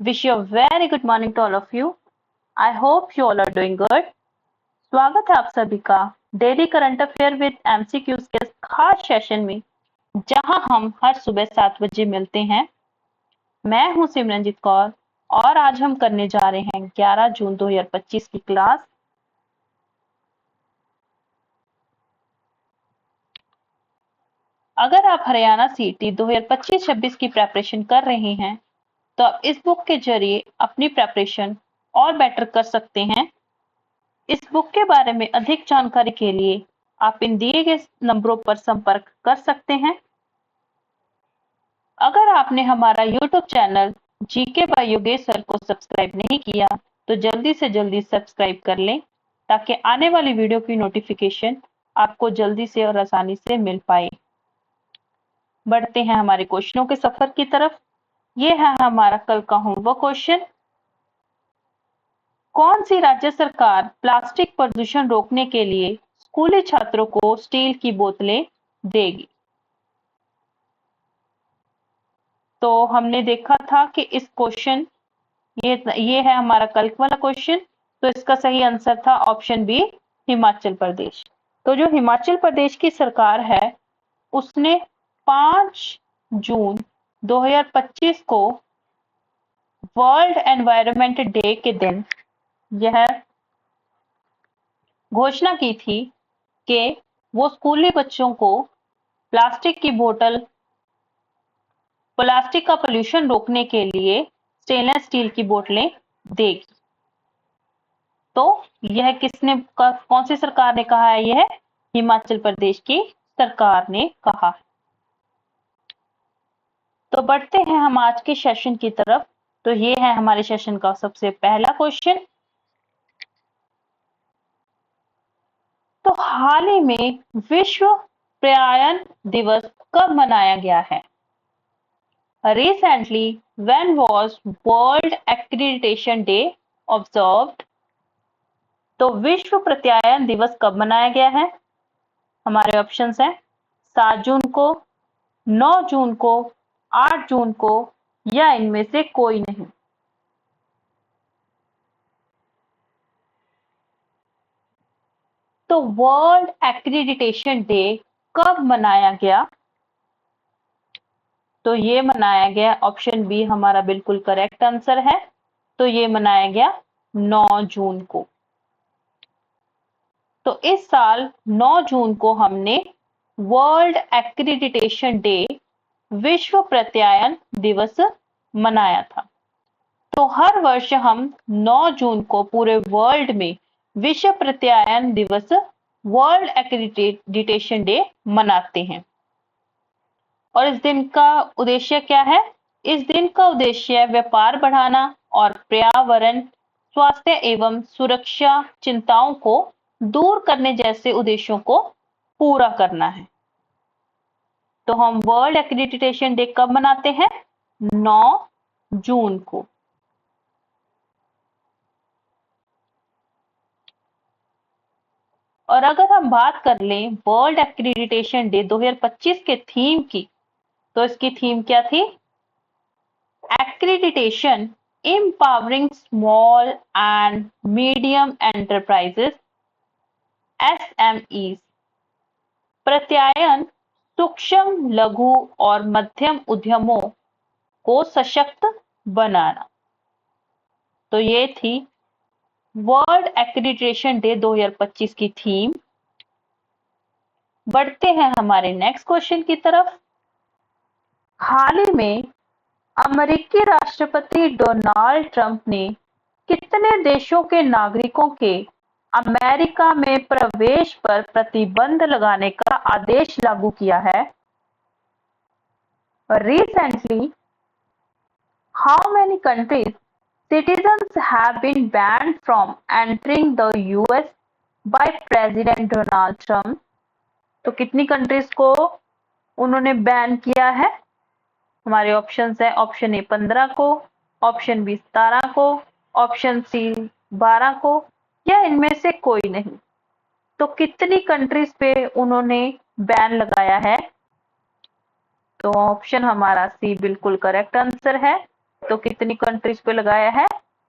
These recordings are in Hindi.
Wish you a very good morning to all of you. I hope you all are doing good. स्वागत है आप सभी का daily current affair with MCQs के इस खास सेशन में, जहां हम हर सुबह 7 बजे मिलते हैं। मैं हूं सिमरनजीत कौर और आज हम करने जा रहे हैं 11 जून 2025 की क्लास। अगर आप हरियाणा सीटी 2025-26 की प्रेपरेशन कर रहे हैं तो आप इस बुक के जरिए अपनी प्रेपरेशन और बेटर कर सकते हैं। इस बुक के बारे में अधिक जानकारी के लिए आप इन दिए गए नंबरों पर संपर्क कर सकते हैं। अगर आपने हमारा YouTube channel GK by Yogesh sir को सब्सक्राइब नहीं किया तो जल्दी से जल्दी सब्सक्राइब कर लें ताकि आने वाली वीडियो की नोटिफिकेशन आपको जल्दी से और आसानी से मिल पाए। बढ़ते हैं हमारे क्वेश्चनों के सफर की तरफ। ये है हमारा कल का होमवर्क क्वेश्चन। कौन सी राज्य सरकार प्लास्टिक प्रदूषण रोकने के लिए स्कूली छात्रों को स्टील की बोतलें देगी? तो हमने देखा था कि इस क्वेश्चन ये है हमारा कल वाला क्वेश्चन, तो इसका सही आंसर था ऑप्शन बी, हिमाचल प्रदेश। तो जो हिमाचल प्रदेश की सरकार है उसने 5 जून 2025 को वर्ल्ड एनवायरनमेंट डे के दिन यह घोषणा की थी कि वो स्कूली बच्चों को प्लास्टिक की बोतल, प्लास्टिक का पोल्यूशन रोकने के लिए स्टेनलेस स्टील की बोतलें देगी। तो यह कौन सी सरकार ने कहा है? यह हिमाचल प्रदेश की सरकार ने कहा है। तो बढ़ते हैं हम आज के सेशन की तरफ। तो ये है हमारे सेशन का सबसे पहला क्वेश्चन। तो हाल ही में विश्व पर्यावरण दिवस कब मनाया गया है? Recently, when was World Accreditation Day observed? तो विश्व प्रत्यायन दिवस कब मनाया गया है? हमारे ऑप्शंस हैं 7 जून को, 9 जून को, 8 जून को या इनमें से कोई नहीं। तो वर्ल्ड एक्रीडिटेशन डे कब मनाया गया? तो ये मनाया गया, ऑप्शन बी हमारा बिल्कुल करेक्ट आंसर है। तो ये मनाया गया 9 जून को। तो इस साल 9 जून को हमने वर्ल्ड एक्रीडिटेशन डे, विश्व प्रत्यायन दिवस मनाया था। तो हर वर्ष हम 9 जून को पूरे वर्ल्ड में विश्व प्रत्यायन दिवस, वर्ल्ड एक्रीडिटेशन डे मनाते हैं। और इस दिन का उद्देश्य क्या है? इस दिन का उद्देश्य व्यापार बढ़ाना और पर्यावरण, स्वास्थ्य एवं सुरक्षा चिंताओं को दूर करने जैसे उद्देश्यों को पूरा करना है। तो हम वर्ल्ड एक्रीडिटेशन डे कब मनाते हैं? 9 जून को। और अगर हम बात कर लें वर्ल्ड एक्रीडिटेशन डे 2025 के थीम की, तो इसकी थीम क्या थी? Accreditation empowering small and medium enterprises SMEs। प्रत्यायन सूक्ष्म, लघु और मध्यम उद्यमों को सशक्त बनाना। तो ये थी वर्ल्ड एक्रीडिटेशन डे 2025 की थीम। बढ़ते हैं हमारे नेक्स्ट क्वेश्चन की तरफ। हाल ही में अमेरिकी राष्ट्रपति डोनाल्ड ट्रंप ने कितने देशों के नागरिकों के अमेरिका में प्रवेश पर प्रतिबंध लगाने का आदेश लागू किया है? Recently, how many countries citizens have been banned from entering the US by President Donald Trump? तो कितनी कंट्रीज को उन्होंने बैन किया है? हमारे ऑप्शंस है ऑप्शन ए 15 को, ऑप्शन बी 17 को, ऑप्शन सी 12 को या इनमें से कोई नहीं। तो कितनी कंट्रीज पे उन्होंने बैन लगाया है? तो ऑप्शन हमारा सी बिल्कुल करेक्ट आंसर है। तो कितनी कंट्रीज पे लगाया है?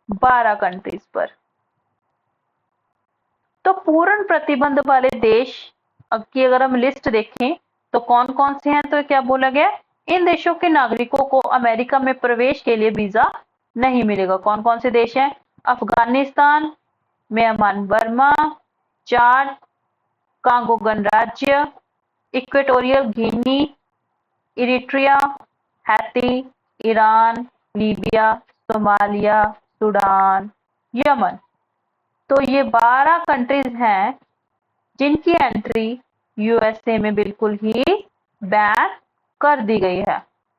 12 कंट्रीज पर। तो पूर्ण प्रतिबंध वाले देश की अगर हम लिस्ट देखें तो कौन कौन से हैं? तो क्या बोला गया? इन देशों के नागरिकों को अमेरिका में प्रवेश के लिए वीजा नहीं मिलेगा। कौन कौन से देश हैं? अफगानिस्तान, म्यांमार बर्मा, चाड, कांगो गणराज्य, Equatorial Guinea, Eritrea, Haiti, Iran, Libya, Somalia, Sudan, Yemen. तो ये 12 कंट्रीज हैं जिनकी एंट्री यूएसए में बिल्कुल ही बैन कर दी गई है,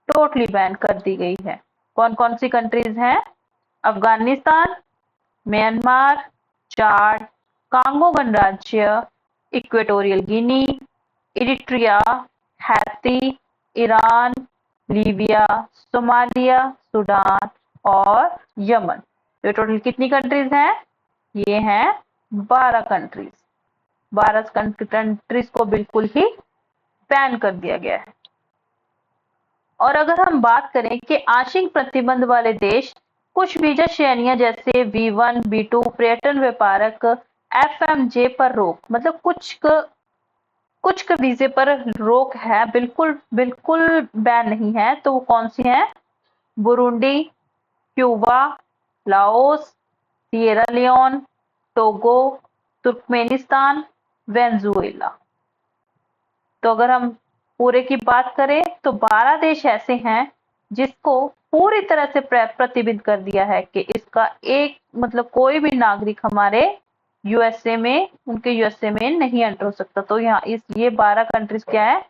टोटली बैन कर दी गई है। कौन कौन सी कंट्रीज हैं? अफगानिस्तान, म्यांमार, चाड, कांगो गणराज्य, Equatorial Guinea, Eritrea, Haiti, Iran, Libya, Somalia, Sudan और यमन। तो टोटल कितनी कंट्रीज हैं? ये हैं 12 कंट्रीज। 12 कंट्रीज को बिल्कुल ही बैन कर दिया गया है। और अगर हम बात करें कि आंशिक प्रतिबंध वाले देश, कुछ वीजा श्रेणियां जैसे V1, V2, पर्यटन, व्यापारक, FMJ पर रोक, मतलब कुछ वीजे पर रोक है, बिल्कुल बिल्कुल बैन नहीं है। तो वो कौन सी हैं? Burundi, Cuba, Laos, Sierra Leone, Togo, Turkmenistan, Venezuela. तो अगर हम पूरे की बात करें तो 12 देश ऐसे हैं जिसको पूरी तरह से प्रतिबंध कर दिया है कि इसका एक मतलब कोई भी नागरिक हमारे यूएसए में, उनके यूएसए में नहीं एंटर हो सकता। तो यहाँ ये 12 कंट्रीज क्या है?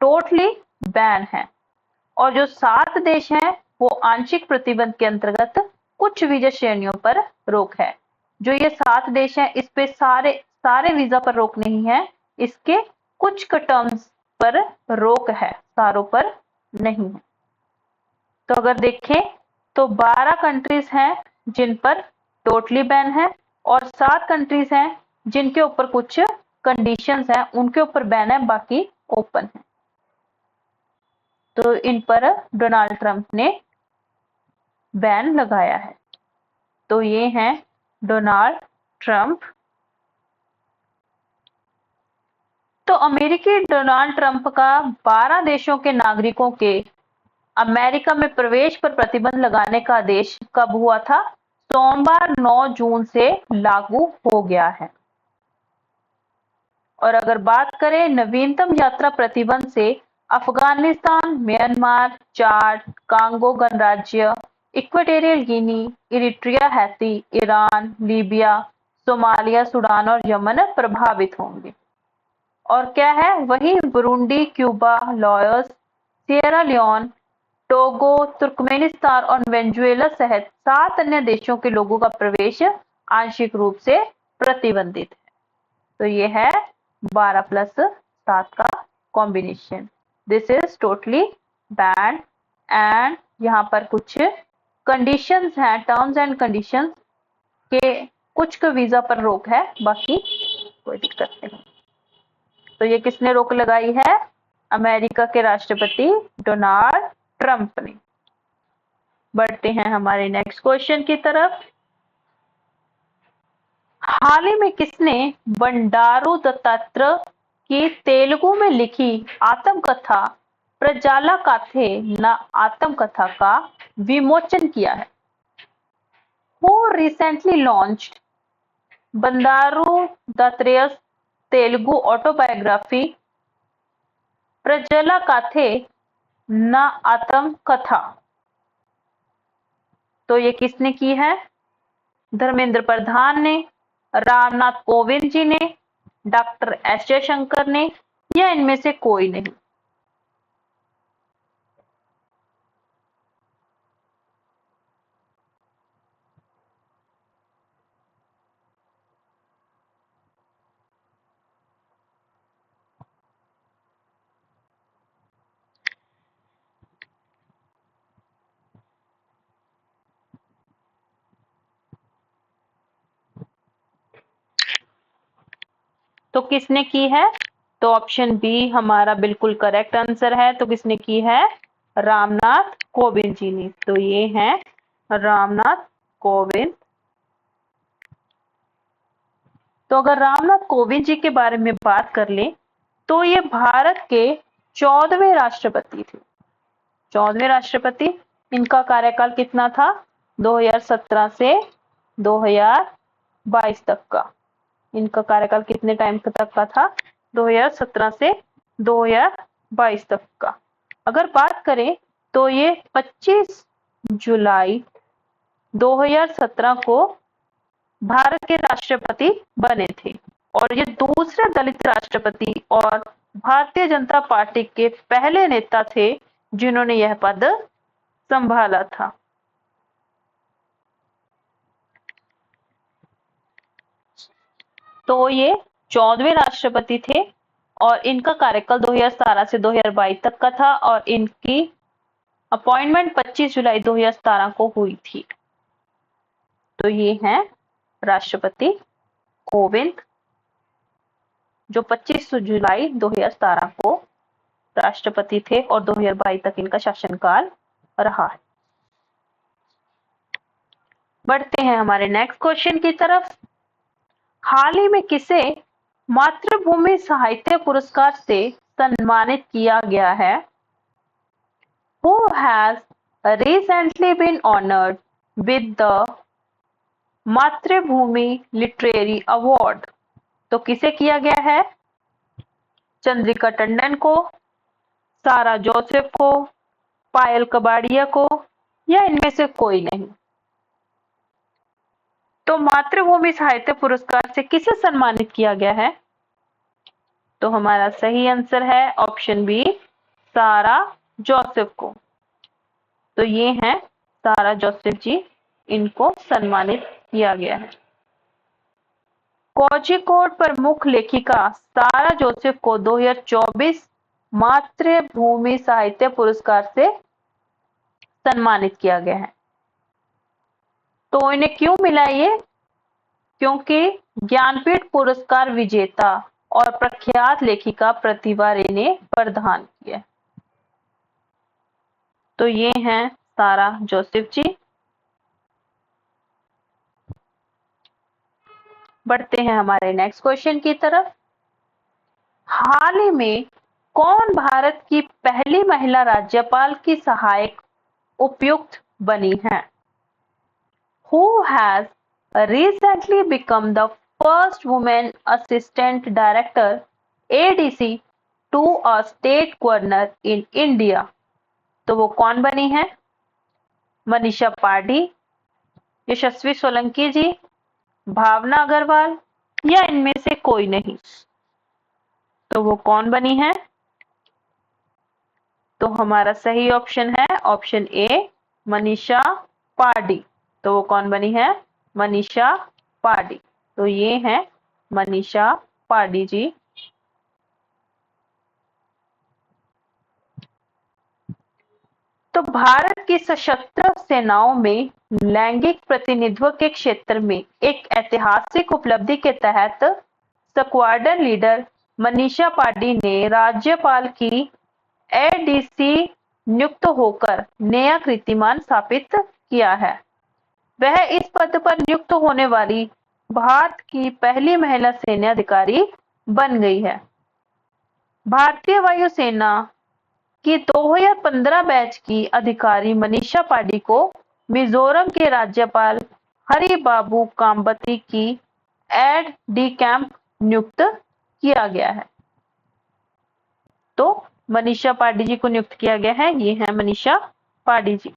टोटली बैन है। और जो 7 देश हैं वो आंशिक प्रतिबंध के अंतर्गत कुछ वीजा श्रेणियों पर रोक है। जो ये 7 देश हैं इस पे सारे वीजा पर रोक नहीं है, इसके कुछ टर्म्स पर रोक है, सारों पर नहीं है। तो अगर देखें तो 12 कंट्रीज हैं जिन पर टोटली बैन है और 7 कंट्रीज हैं जिनके ऊपर कुछ कंडीशंस हैं, उनके ऊपर बैन है, बाकी ओपन है। तो इन पर डोनाल्ड ट्रंप ने बैन लगाया है। तो ये हैं डोनाल्ड ट्रंप। तो अमेरिकी डोनाल्ड ट्रंप का 12 देशों के नागरिकों के अमेरिका में प्रवेश पर प्रतिबंध लगाने का आदेश कब हुआ था? सोमवार 9 जून से लागू हो गया है। और अगर बात करें नवीनतम यात्रा प्रतिबंध से अफगानिस्तान, म्यांमार, चाड, कांगो गणराज्य, Equatorial Guinea, Eritrea, Haiti, Iran, Libya, Somalia, Sudan और यमन प्रभावित होंगे। और क्या है? वही Burundi, Cuba, Laos, Sierra Leone, Togo, Turkmenistan और वेनेजुएला सहित 7 अन्य देशों के लोगों का प्रवेश आंशिक रूप से प्रतिबंधित है। तो ये है 12 + 7 का combination. This is totally ban and यहाँ पर कुछ कंडीशंस हैं, टर्म्स एंड कंडीशंस के कुछ वीजा पर रोक है, बाकी कोई दिक्कत नहीं। तो ये किसने रोक लगाई है? अमेरिका के राष्ट्रपति डोनाल्ड ट्रंप ने। बढ़ते हैं हमारे नेक्स्ट क्वेश्चन की तरफ। हाल ही में किसने बंडारू दत्तात्रेय की तेलुगु में लिखी आत्मकथा प्रजाला काथे न आत्मकथा का विमोचन किया है? Who recently launched Bandaru Dattatreya's Telugu autobiography Prajala Kathe Naa आत्म कथा? तो ये किसने की है? धर्मेंद्र प्रधान ने, रामनाथ कोविंद जी ने, डॉक्टर एस जयशंकर ने, या इनमें से कोई नहीं? तो किसने की है? तो ऑप्शन बी हमारा बिल्कुल करेक्ट आंसर है। तो किसने की है? रामनाथ कोविंद जी ने। तो ये हैं रामनाथ कोविंद। तो अगर रामनाथ कोविंद जी के बारे में बात कर लें तो ये भारत के 14वें राष्ट्रपति थे। 14वें राष्ट्रपति। इनका कार्यकाल कितना था? 2017 से 2022 तक का। इनका कार्यकाल कितने टाइम तक का था? 2017 से 2022 तक का। अगर बात करें तो ये 25 जुलाई 2017 को भारत के राष्ट्रपति बने थे और ये दूसरे दलित राष्ट्रपति और भारतीय जनता पार्टी के पहले नेता थे जिन्होंने यह पद संभाला था। तो ये 14वें राष्ट्रपति थे और इनका कार्यकाल 2017 से 2022 तक का था और इनकी अपॉइंटमेंट 25 जुलाई 2017 को हुई थी। तो ये हैं राष्ट्रपति कोविंद जो 25 जुलाई 2017 को राष्ट्रपति थे और 2022 तक इनका शासनकाल रहा है। बढ़ते हैं हमारे नेक्स्ट क्वेश्चन की तरफ। हाल ही में किसे मातृभूमि साहित्य पुरस्कार से सम्मानित किया गया है? Who has recently been honored with the मातृभूमि लिटरेरी अवार्ड? तो किसे किया गया है? चंद्रिका टंडन को, सारा जोसेफ को, पायल कबाड़िया को या इनमें से कोई नहीं? तो मातृभूमि साहित्य पुरस्कार से किसे सम्मानित किया गया है? तो हमारा सही आंसर है ऑप्शन बी, सारा जोसेफ को। तो ये हैं सारा जोसेफ जी, इनको सम्मानित किया गया है। कोझिकोड प्रमुख लेखिका सारा जोसेफ को 2024 मातृभूमि साहित्य पुरस्कार से सम्मानित किया गया है। तो इन्हें क्यों मिला ये? क्योंकि ज्ञानपीठ पुरस्कार विजेता और प्रख्यात लेखिका प्रतिभा रे ने प्रदान किया। तो ये हैं सारा जोसेफ जी। बढ़ते हैं हमारे नेक्स्ट क्वेश्चन की तरफ। हाल ही में कौन भारत की पहली महिला राज्यपाल की सहायक उपयुक्त बनी है? Who has recently become the first woman assistant director ADC to a state governor in India? तो वो कौन बनी है? मनीषा पांडे, यशस्वी सोलंकी जी, भावना अग्रवाल या इनमें से कोई नहीं? तो वो कौन बनी है? तो हमारा सही ऑप्शन है ऑप्शन ए, मनीषा पांडे। तो वो कौन बनी है? मनीषा पांडे। तो ये हैं मनीषा पांडे जी। तो भारत की सशस्त्र सेनाओं में लैंगिक प्रतिनिधित्व के क्षेत्र में एक ऐतिहासिक उपलब्धि के तहत स्क्वाड्रन लीडर मनीषा पांडे ने राज्यपाल की एडीसी नियुक्त होकर नया कीर्तिमान स्थापित किया है। वह इस पद पर नियुक्त होने वाली भारत की पहली महिला सैन्य अधिकारी बन गई है। भारतीय वायुसेना की 2015 बैच की अधिकारी मनीषा पांडे को मिजोरम के राज्यपाल हरिबाबू काम्बती की एड डी कैंप नियुक्त किया गया है। तो मनीषा पांडे जी को नियुक्त किया गया है। ये है मनीषा पांडे जी।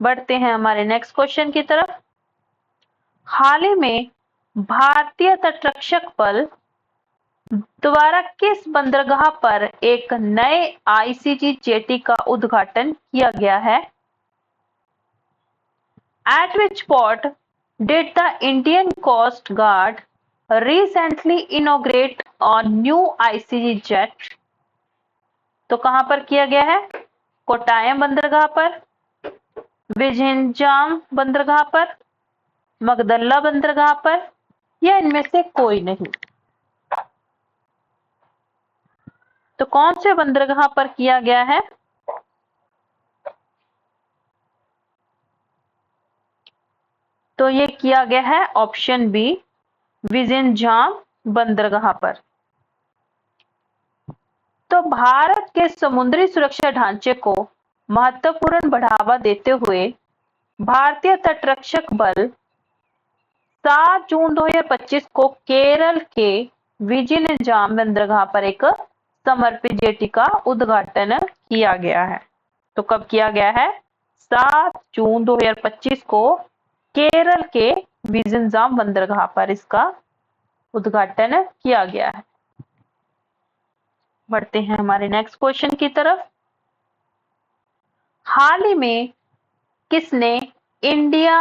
बढ़ते हैं हमारे नेक्स्ट क्वेश्चन की तरफ। हाल ही में भारतीय तटरक्षक बल द्वारा किस बंदरगाह पर एक नए आईसीजी जेटी का उद्घाटन किया गया है? At which port did the Indian Coast Guard recently inaugurate a new ICG jet? तो कहां पर किया गया है? कोटायम बंदरगाह पर, विझिंजाम बंदरगाह पर, मगदल्ला बंदरगाह पर या इनमें से कोई नहीं? तो कौन से बंदरगाह पर किया गया है? तो ये किया गया है ऑप्शन बी, विजिंजाम बंदरगाह पर। तो भारत के समुद्री सुरक्षा ढांचे को महत्वपूर्ण बढ़ावा देते हुए भारतीय तटरक्षक बल 7 जून 2025 को केरल के विजिंजाम बंदरगाह पर एक समर्पित जेटी का उद्घाटन किया गया है। तो कब किया गया है? 7 जून 2025 को केरल के विजिंजाम बंदरगाह पर इसका उद्घाटन किया गया है। बढ़ते हैं हमारे नेक्स्ट क्वेश्चन की तरफ। हाल ही में किसने इंडिया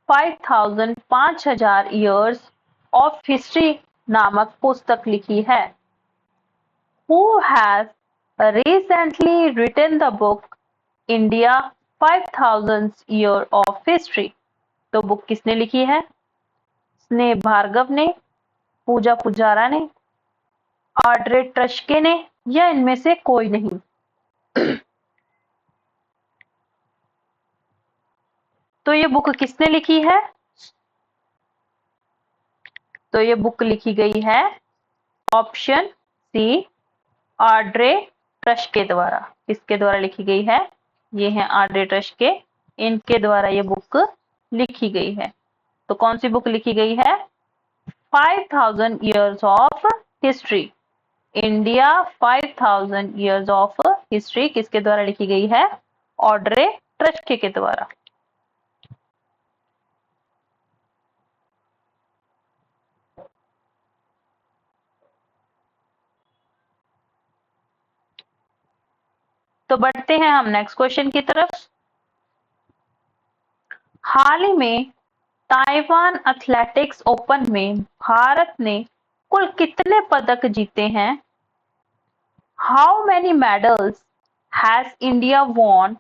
5000 ईयर्स ऑफ हिस्ट्री नामक पुस्तक लिखी है? Who has recently written the book India 5000 Year of History? तो बुक किसने लिखी है? स्नेह भार्गव ने, पूजा पुजारा ने, ऑड्रे ट्रस्के ने, या इनमें से कोई नहीं? तो ये बुक किसने लिखी है? तो ये बुक लिखी गई है ऑप्शन सी, ऑड्रे ट्रस्के द्वारा। किसके द्वारा लिखी गई है? ये है ऑड्रे ट्रस्के, इनके द्वारा ये बुक लिखी गई है। तो कौन सी बुक लिखी गई है? 5000 years of history, India 5000 years of history किसके द्वारा लिखी गई है? ऑड्रे ट्रस्के के द्वारा। तो बढ़ते हैं हम नेक्स्ट क्वेश्चन की तरफ। हाल ही में ताइवान एथलेटिक्स ओपन में भारत ने कुल कितने पदक जीते हैं? How many medals has India won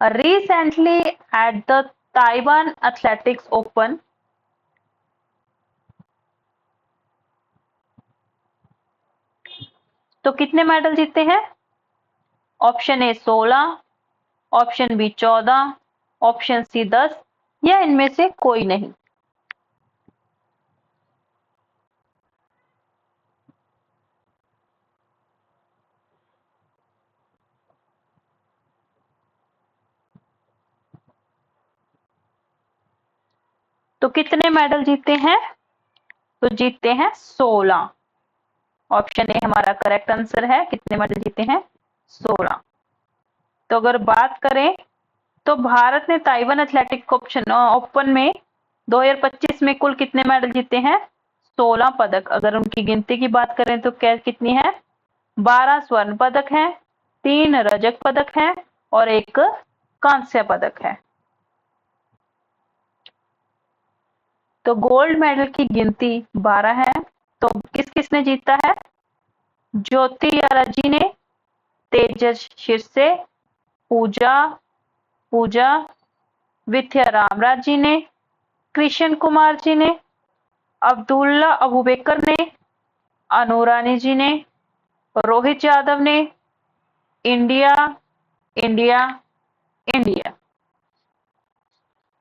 recently at the Taiwan Athletics Open? तो कितने मेडल जीते हैं? Option A 16, option B 14, option C 10, या इनमें से कोई नहीं? तो कितने मेडल जीते हैं? तो जीते हैं 16। ऑप्शन ए हमारा करेक्ट आंसर है। कितने मेडल जीते हैं? 16। तो अगर बात करें तो भारत ने ताइवान एथलेटिक ओपन में 2025 में कुल कितने मेडल जीते हैं? 16 पदक। अगर उनकी गिनती की बात करें तो क्या कितनी है? 12 स्वर्ण पदक हैं, 3 रजत पदक हैं और 1 कांस्य पदक है। तो गोल्ड मेडल की गिनती 12 है। तो किस किसने जीता है? ज्योति अराजी ने, तेजस शिरसे, पूजा विद्या रामराज जी ने, कृष्ण कुमार जी ने, अब्दुल्ला अबूबकर ने, अनुरानी जी ने, रोहित यादव ने। India India India.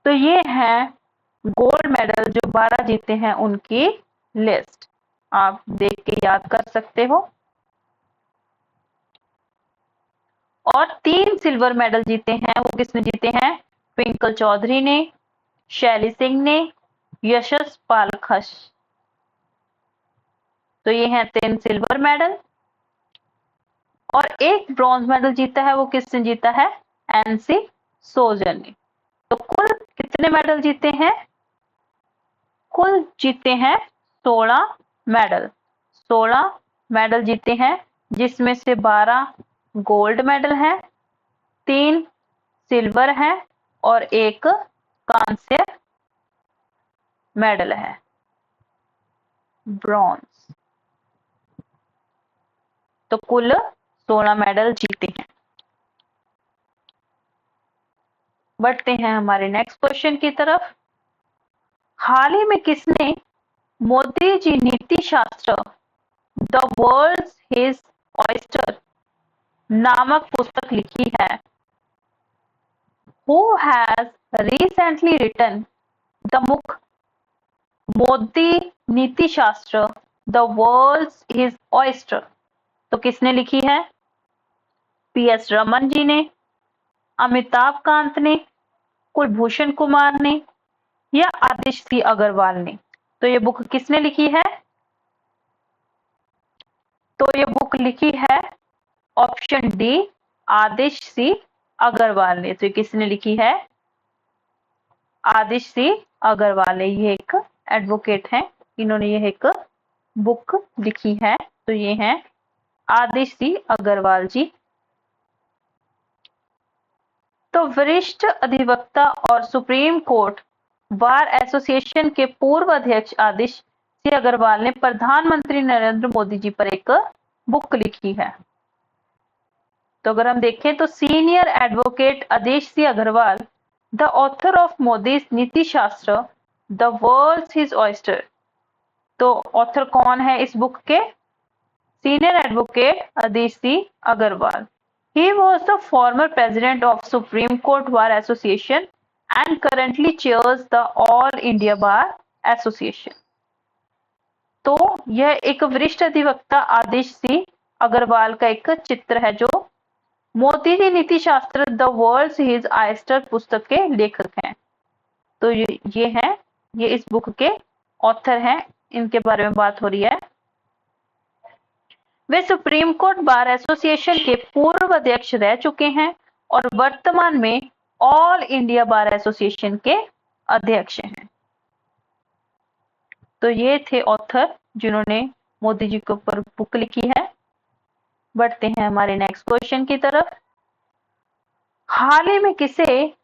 तो ये है गोल्ड मेडल जो 12 जीते हैं उनकी लिस्ट। आप देख के याद कर सकते हो। और 3 सिल्वर मेडल जीते हैं, वो किसने जीते हैं? ट्विंकल चौधरी ने, शैली सिंह ने, यशस पालखश। तो ये हैं 3 सिल्वर मेडल। और 1 ब्रॉन्ज मेडल जीता है, वो किसने जीता है? एनसी सोजन ने। तो कुल कितने मेडल जीते हैं? कुल जीते हैं 16 मेडल। 16 मेडल जीते हैं, जिसमें से 12 गोल्ड मेडल हैं, 3 सिल्वर हैं और 1 कांस्य मेडल है, ब्रॉन्ज। तो कुल 16 मेडल जीते हैं। बढ़ते हैं हमारे नेक्स्ट क्वेश्चन की तरफ। हाल ही में किसने मोदी जी नीति Shastra the world's his oyster नामक पुस्तक लिखी है? Who has recently written the book Modi Niti Shastra the world's his oyster? तो किसने लिखी है? PS रमन जी ने, अमिताभ कांत ने, कुलभूषण कुमार ने, या आदिश सी अग्रवाल ने? तो ये बुक किसने लिखी है? तो ये बुक लिखी है ऑप्शन डी, आदिश सी अग्रवाल ने। तो ये किसने लिखी है? आदिश सी अग्रवाल ने। ये एक एडवोकेट हैं, इन्होंने ये एक बुक लिखी है। तो ये हैं आदिश सी अग्रवाल जी। तो वरिष्ठ अधिवक्ता और सुप्रीम कोर्ट बार एसोसिएशन के पूर्व अध्यक्ष आदिश सी अग्रवाल ने प्रधानमंत्री नरेंद्र मोदी जी पर एक बुक लिखी है। तो अगर हम देखें तो senior advocate Adish C Agarwal, the author of Modi Niti Shastra the world's his oyster. तो ऑथर कौन है इस बुक के? Senior advocate Adish C Agarwal. He was the former president of Supreme Court Bar Association and currently chairs the All India Bar Association. तो यह एक वरिष्ठ अधिवक्ता आदिश सी अग्रवाल का एक चित्र है जो मोदी जी नीति Shastra the world's his oyster पुस्तक के लेखक हैं। तो ये हैं, ये इस बुक के ऑथर हैं, इनके बारे में बात हो रही है। वे सुप्रीम कोर्ट बार एसोसिएशन के पूर्व अध्यक्ष रह चुके हैं और वर्तमान में ऑल इंडिया बार एसोसिएशन के अध्यक्ष हैं। तो ये थे ऑथर जिन्होंने मोदी जी के ऊपर बुक लिखी है। बढ़ते हैं हमारे नेक्स्ट क्वेश्चन की तरफ। हाल ही में किसे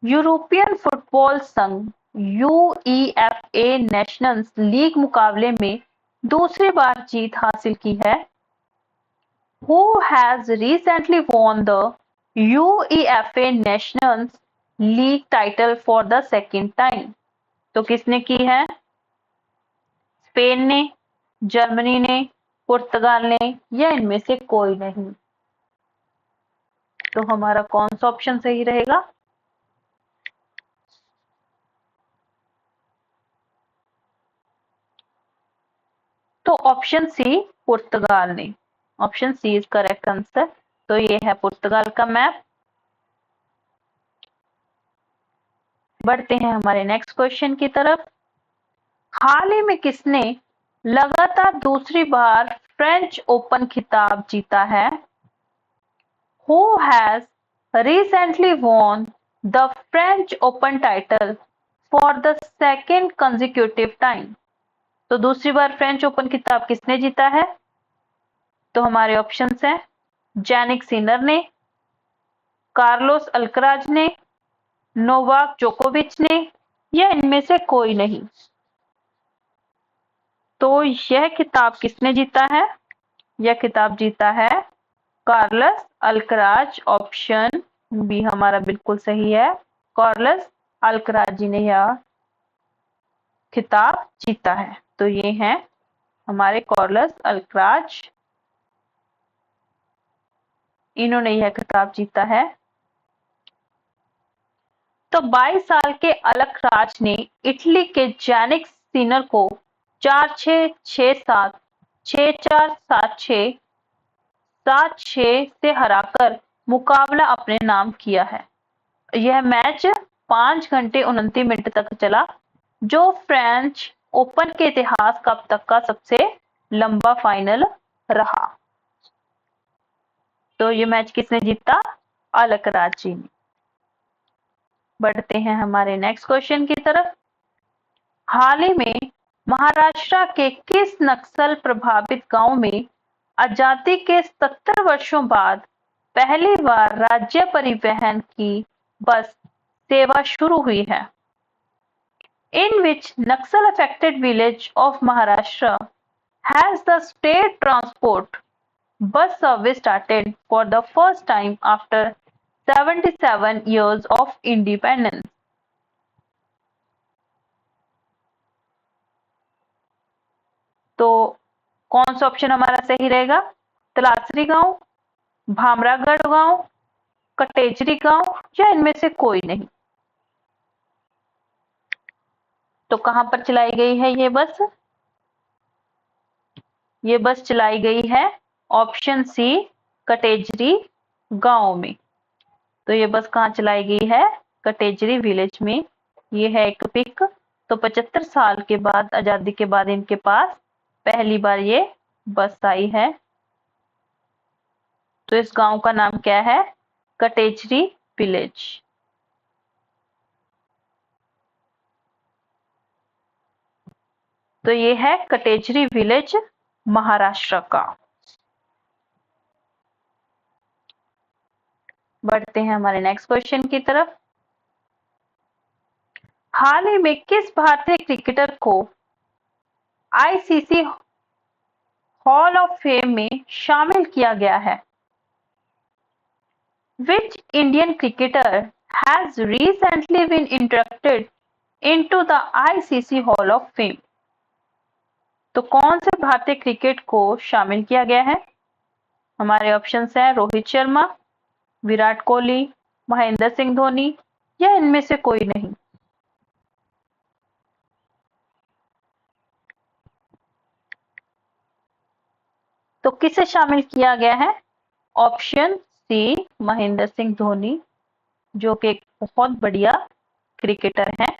यूरोपियन फुटबॉल संघ UEFA नेशंस लीग मुकाबले में दूसरी बार जीत हासिल की है? Who has recently won the UEFA Nations League title for the second time? तो किसने की है? स्पेन ने, जर्मनी ने, पुर्तगाल ने, या इनमें से कोई नहीं? तो हमारा कौन सा ऑप्शन सही रहेगा? तो ऑप्शन सी, पुर्तगाल ने। Option C is correct answer. तो ये है पुर्तगाल का मैप। बढ़ते हैं हमारे नेक्स्ट क्वेश्चन की तरफ। हाल ही में किसने लगातार दूसरी बार फ्रेंच ओपन खिताब जीता है? Who has recently won the French Open title for the second consecutive time? तो दूसरी बार फ्रेंच ओपन खिताब किसने जीता है? तो हमारे ऑप्शंस हैं जैनिक सिनर ने, कार्लोस अल्कराज ने, नोवाक जोकोविच ने, या इनमें से कोई नहीं? तो यह खिताब किसने जीता है? यह खिताब जीता है कार्लोस अल्कराज। ऑप्शन बी हमारा बिल्कुल सही है। कार्लोस अल्कराज जी ने यह खिताब जीता है। तो ये हैं हमारे कार्लोस अल्कराज, इन्होंने यह खिताब जीता है। तो 22 साल के अल्कराज ने इटली के जैनिक सिनर को 4-6, 6-7, 6-4, 7-6, 7-6 से हराकर मुकाबला अपने नाम किया है। यह मैच 5 घंटे 29 मिनट तक चला, जो फ्रेंच ओपन के इतिहास का अब तक का सबसे लंबा फाइनल रहा। तो ये मैच किसने जीता? अल्कराज जी ने। बढ़ते हैं हमारे नेक्स्ट क्वेश्चन की तरफ। हाल ही में महाराष्ट्र के किस नक्सल प्रभावित गांव में आजादी के 70 वर्षों बाद पहली बार राज्य परिवहन की बस सेवा शुरू हुई है? In which Naxal affected village of Maharashtra has the state transport bus service started for the first time after 77 years of independence? तो कौन सा ऑप्शन हमारा सही रहेगा? तलासरी गांव, भामरागढ़ गांव, कटेजरी गांव या इनमें से कोई नहीं। तो कहां पर चलाई गई है ये बस? ये बस चलाई गई है ऑप्शन सी, कटेजरी गांव में। तो ये बस कहाँ चलाई गई है? कटेजरी विलेज में। ये है एक पिक। तो 75 साल के बाद, आजादी के बाद इनके पास पहली बार ये बस आई है। तो इस गांव का नाम क्या है? कटेजरी विलेज। तो ये है कटेजरी विलेज, महाराष्ट्र का। बढ़ते हैं हमारे नेक्स्ट क्वेश्चन की तरफ। हाल ही में किस भारतीय क्रिकेटर को आईसीसी हॉल ऑफ फेम में शामिल किया गया है? Which Indian cricketer has recently been inducted into the ICC Hall of Fame? तो कौन से भारतीय क्रिकेट को शामिल किया गया है? हमारे ऑप्शंस हैं रोहित शर्मा, विराट कोहली, महेंद्र सिंह धोनी या इनमें से कोई नहीं। तो किसे शामिल किया गया है? ऑप्शन सी, महेंद्र सिंह धोनी, जो कि एक बहुत बढ़िया क्रिकेटर हैं।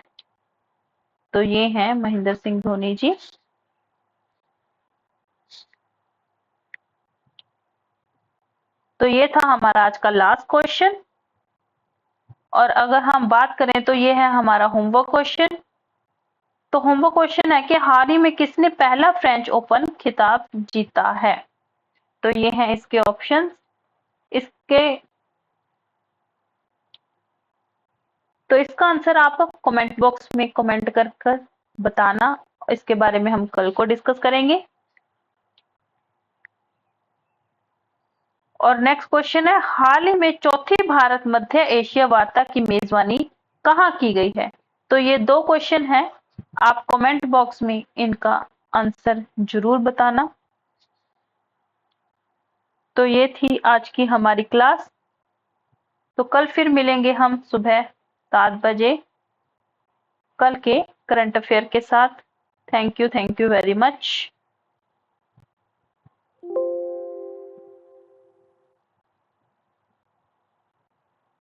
तो ये हैं महेंद्र सिंह धोनी जी। तो ये था हमारा आज का लास्ट क्वेश्चन। और अगर हम बात करें तो ये है हमारा होमवर्क क्वेश्चन। तो होमवर्क क्वेश्चन है कि हाल ही में किसने पहला फ्रेंच ओपन खिताब जीता है? तो ये हैं इसके ऑप्शंस। तो इसका आंसर आप कमेंट बॉक्स में कमेंट कर बताना। इसके बारे में हम कल को डिस्कस करेंगे। और नेक्स्ट क्वेश्चन है, हाल ही में चौथी भारत मध्य एशिया वार्ता की मेजबानी कहाँ की गई है? तो ये दो क्वेश्चन हैं, आप कमेंट बॉक्स में इनका आंसर जरूर बताना। तो ये थी आज की हमारी क्लास। तो कल फिर मिलेंगे हम सुबह 7 बजे कल के करंट अफेयर के साथ। Thank you very much.